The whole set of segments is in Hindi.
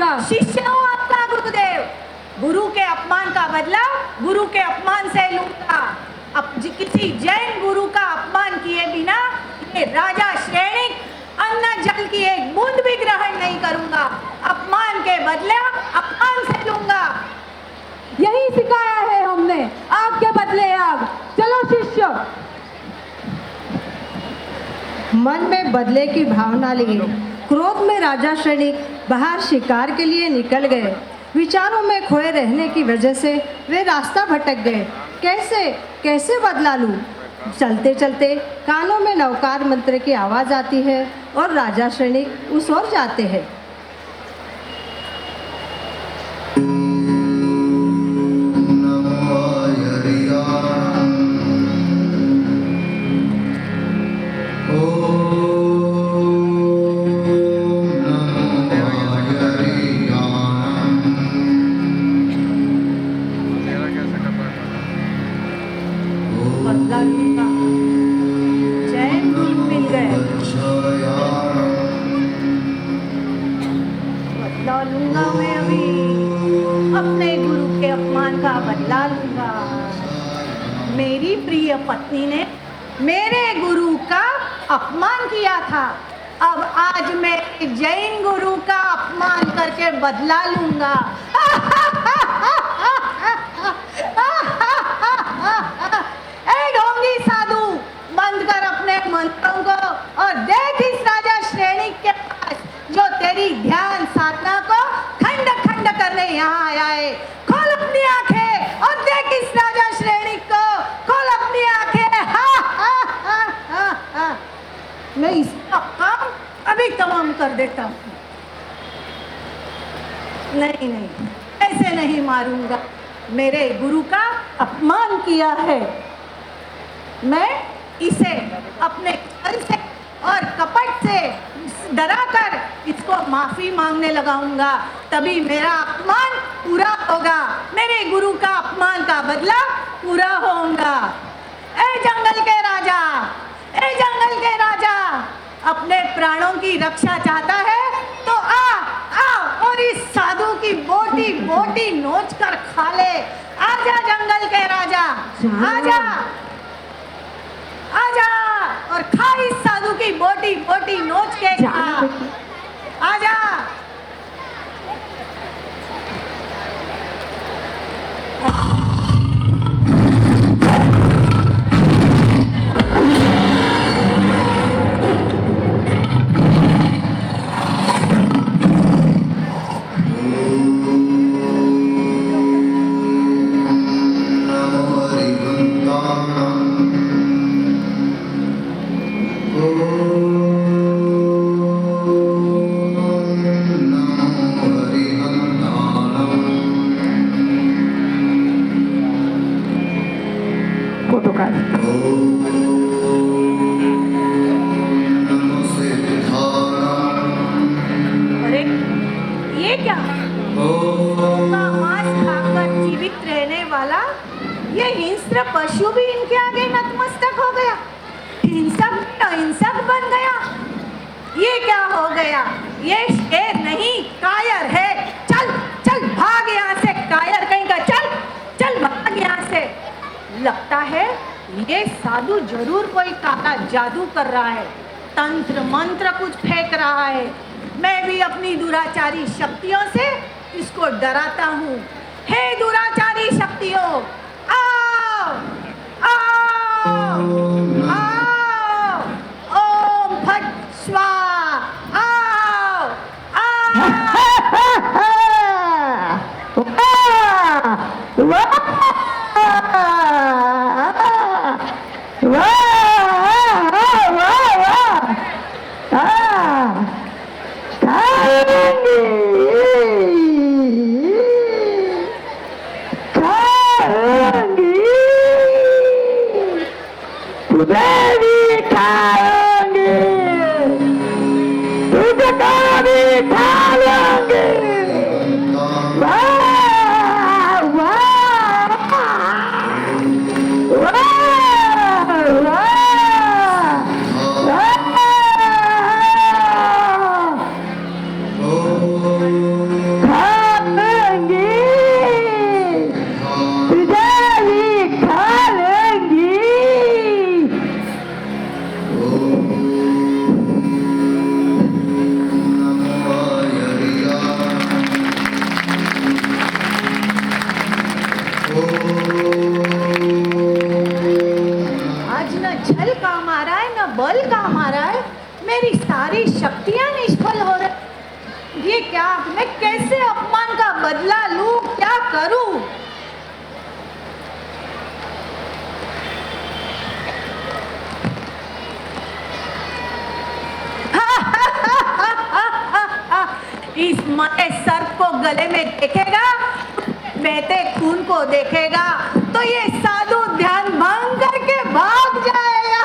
जाएगा। शिष्य हूँ आपका गुरुदेव, गुरु के अपमान का बदला गुरु के अपमान से लूंगा। अब किसी जैन गुरु का अपमान किए बिना ये राजा श्रेणिक अन्न जल की एक बूंद भी ग्रहण नहीं करूंगा। अपमान के बदले अपमान से लूंगा। यही सिखाया है हमने, आग के बदले आग। चलो शिष्य। मन में बदले की भावना लिए क्रोध में राजा श्रेणिक बाहर शिकार के लिए निकल गए। विचारों में खोए रहने की वजह से वे रास्ता भटक गए। कैसे कैसे बदला लूं? चलते चलते कानों में नवकार मंत्र की आवाज़ आती है और राजा श्रेणिक उस ओर जाते हैं। जैन गुरु मिल गए, बदला लूंगा मैं अभी, अपने गुरु के अपमान का बदला लूंगा। मेरी प्रिय पत्नी ने मेरे गुरु का अपमान किया था, अब आज मैं जैन गुरु का अपमान करके बदला लूंगा। ढोंगी साधु, बंद कर अपने मंत्रों को और देख इस राजा श्रेणिक के पास जो तेरी ध्यान साधना को खंड खंड करने यहाँ आया है। खोल अपनी आंखें और देख इस राजा श्रेणिक को, खोल अपनी आंखें। मैं इसका काम अभी तमाम कर देता हूँ। नहीं नहीं, ऐसे नहीं मारूंगा, मेरे गुरु का अपमान किया है। मैं इसे अपने छल से और कपट से डराकर इसको माफी मांगने लगाऊंगा, तभी मेरा अपमान पूरा होगा, मेरे गुरु का अपमान का बदला पूरा होगा। ए जंगल के राजा, ए जंगल के राजा, अपने प्राणों की रक्षा चाहता है तो आ और इस साधु की बोटी बोटी नोच कर खा ले। आजा जंगल के राजा, आजा आजा और खा इस साधु की बोटी बोटी नोच के खा। आजा। अरे ये क्या? मांस खाकर जीवित रहने वाला ये हिंस्र पशु भी इनके आगे नतमस्तक हो गया, हिंसक अहिंसक बन गया। ये क्या हो गया? ये शेर नहीं कायर है। चल चल भाग यहाँ से, कायर कहीं का, चल चल भाग यहाँ से। लगता है ये साधु जरूर कोई काला जादू कर रहा है, तंत्र मंत्र कुछ फेंक रहा है। मैं भी अपनी दुराचारी शक्तियों से इसको डराता हूँ। हे दुराचारी शक्तियों, आओ आओ आओ, ओम फट स्वाहा, आओ आओ। मैं कैसे अपमान का बदला लूं, क्या करूं? इस मरे सर्प को गले में देखेगा, बहते खून को देखेगा तो ये साधु ध्यान भंग करके भाग जाएगा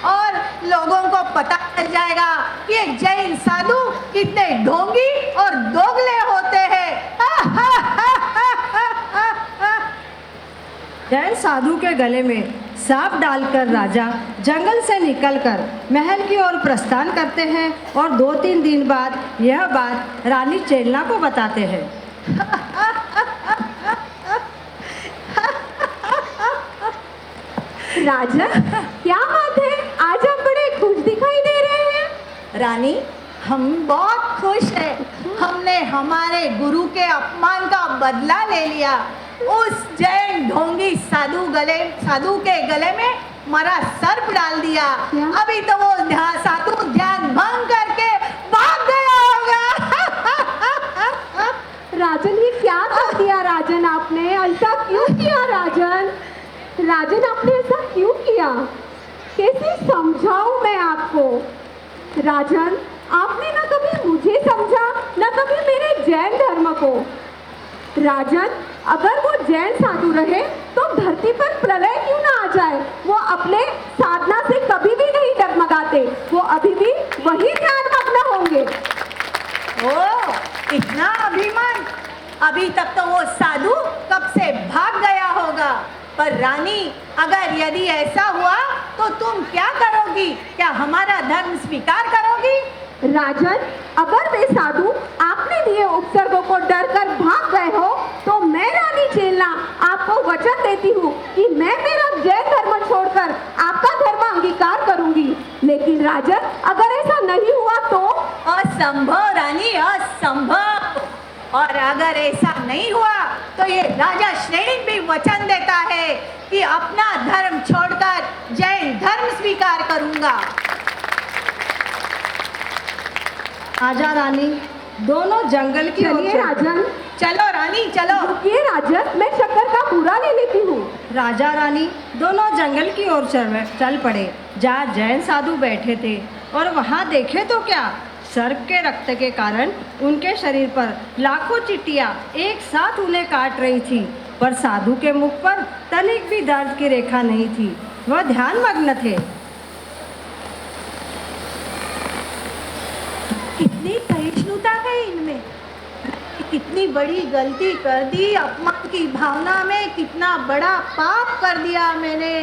और लोगों को पता चल जाएगा कि ये जैन साधु कितने ढोंगी और दोगले होते हैं। जैन साधु के गले में सांप डालकर राजा जंगल से निकलकर महल की ओर प्रस्थान करते हैं और 2-3 दिन बाद यह बात रानी चेलना को बताते हैं। राजा, क्या बात है, आज आप बड़े खुश दिखाई दे रहे हैं। रानी, हम बहुत खुश हैं। हमने हमारे गुरु के अपमान का बदला ले लिया। उस जैन ढोंगी साधु के गले में मरा सर्प डाल दिया। क्या? अभी तो वो साधु ध्यान भंग करके भाग गया होगा। राजन, ये क्या कर दिया राजन आपने? ऐसा क्यों किया राजन? राजन, आपने ऐसा क्यों किया? कैसे समझाऊं मैं आपको? राजन, आपने ना कभी मुझे समझा ना कभी मेरे जैन धर्म को। राजन, अगर वो जैन साधु रहे तो धरती पर प्रलय क्यों ना आ जाए? वो अपने साधना से कभी भी नहीं डगमगाते, वो अभी भी वही ध्यानमग्न होंगे। ओ, इतना अभिमान! अभी तक तो वो साधु कब से भाग गया होगा। पर रानी, अगर यदि ऐसा हुआ तो तुम क्या करोगी? क्या हमारा धर्म स्वीकार करोगी? राजन, अगर वे साधु आपने दिए उपसर्गों को डरकर भाग गए हो तो मैं रानी चेलना आपको वचन देती हूँ कि मैं मेरा जैन धर्म छोड़कर आपका धर्म अंगीकार करूंगी। लेकिन राजन, अगर ऐसा नहीं हुआ तो? असंभव रानी, असंभव। और अगर ऐसा नहीं हुआ तो ये राजा श्रेणिक भी वचन देता है कि अपना धर्म छोड़कर जैन धर्म स्वीकार करूंगा। आजा रानी, दोनों जंगल की ओर चलिए चलते। राजन। चलो रानी, चलो। रुकिए राजन, मैं शक्कर का पूरा ले लेती हूँ। राजा रानी दोनों जंगल की ओर चल पड़े जहाँ जैन साधु बैठे थे और वहाँ देखे तो क्या, सर्प के रक्त के कारण उनके शरीर पर लाखों चींटियां एक साथ उन्हें काट रही थी, पर साधु के मुख पर तनिक भी दर्द की रेखा नहीं थी। वह ध्यान मग्न थे। कितनी सहिष्णुता है इनमें, कितनी बड़ी गलती कर दी। अपमान की भावना में कितना बड़ा पाप कर दिया मैंने।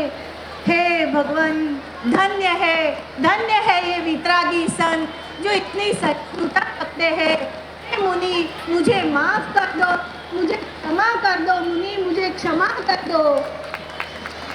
हे भगवान, धन्य है ये वितरागी संत जो इतनी सहिष्णुता रखते हैं। हे मुनि, मुझे माफ कर दो, मुझे क्षमा कर दो। मुनि, मुझे क्षमा कर दो।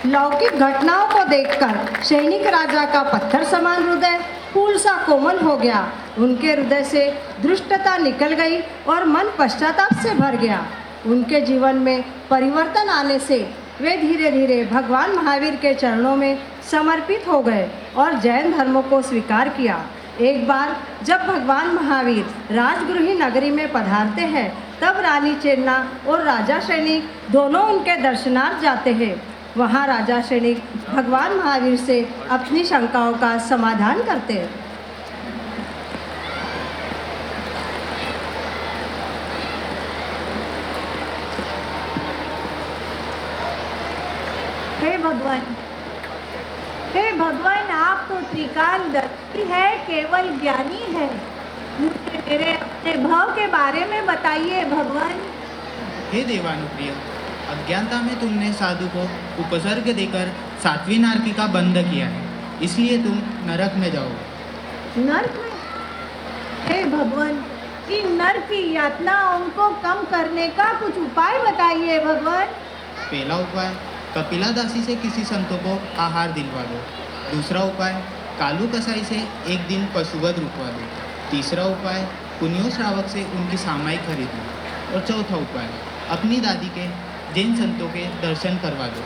लौकिक घटनाओं को देखकर सैनिक राजा का पत्थर समान हृदय फूल सा कोमल हो गया। उनके हृदय से दुष्टता निकल गई और मन पश्चाताप से भर गया। उनके जीवन में परिवर्तन आने से वे धीरे धीरे भगवान महावीर के चरणों में समर्पित हो गए और जैन धर्म को स्वीकार किया। एक बार जब भगवान महावीर राजगृही नगरी में पधारते हैं तब रानी चेलना और राजा सैनिक दोनों उनके दर्शनार्थ जाते हैं। वहाँ राजा सैनिक भगवान महावीर से अपनी शंकाओं का समाधान करते हैं। हे भगवान, आप तो त्रिकालदर्शी है, केवल ज्ञानी है। मुझे मेरे अपने भाव के बारे में बताइए भगवान। हे देवानुप्रिय, अज्ञानता में तुमने साधु को उपसर्ग देकर 7वीं नारकी का बंध किया है, इसलिए तुम नरक में जाओगे। नरक में? हे भगवान, इन नरक की यातनाओं को कम करने का कुछ उपाय बताइए भगवान। पहला उपाय, कपिला दासी से किसी संतों को आहार दिलवा दो। दूसरा उपाय, कालू कसाई से एक दिन पशुवध रुकवा दो। तीसरा उपाय, पुण्यो श्रावक से उनकी सामाई खरीद लो। और चौथा उपाय, अपनी दादी के जैन संतों के दर्शन करवा दो।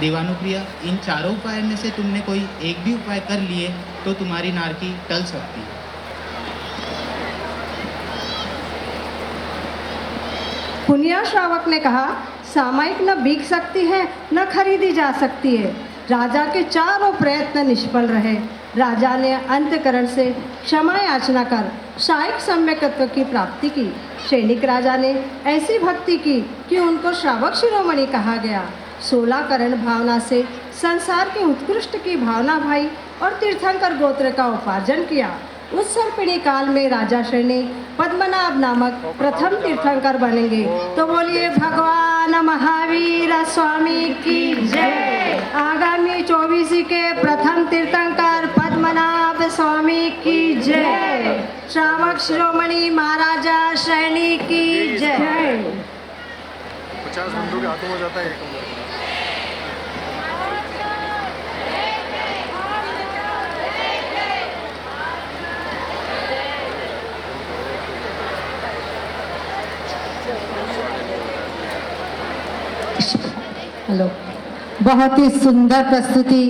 देवानुप्रिय, इन चारों उपाय में से तुमने कोई एक भी उपाय कर लिए तो तुम्हारी नारकी टल सकती है। पुनिया श्रावक ने कहा, सामयिक न बिक सकती है न खरीदी जा सकती है। राजा के चारों प्रयत्न निष्फल रहे। राजा ने अंतकरण से क्षमा याचना कर शायिक सम्यकत्व की प्राप्ति की। सैनिक राजा ने ऐसी भक्ति की कि उनको श्रावक शिरोमणि कहा गया। 16 करण भावना से संसार के उत्कृष्ट की भावना भाई और तीर्थंकर गोत्र का उपार्जन किया। उस सर्पिणी काल में राजा सैनिक पद्मनाभ नामक प्रथम तीर्थंकर बनेंगे। तो बोलिए भगवान महावीर स्वामी की जय। आगामी 24 के प्रथम तीर्थंकर पद्मनाभ स्वामी की जय। श्रावक शिरोमणि महाराजा सैनिक की जय। 50 बंदों के हाथों में जाता है। हेलो, बहुत ही सुंदर प्रस्तुति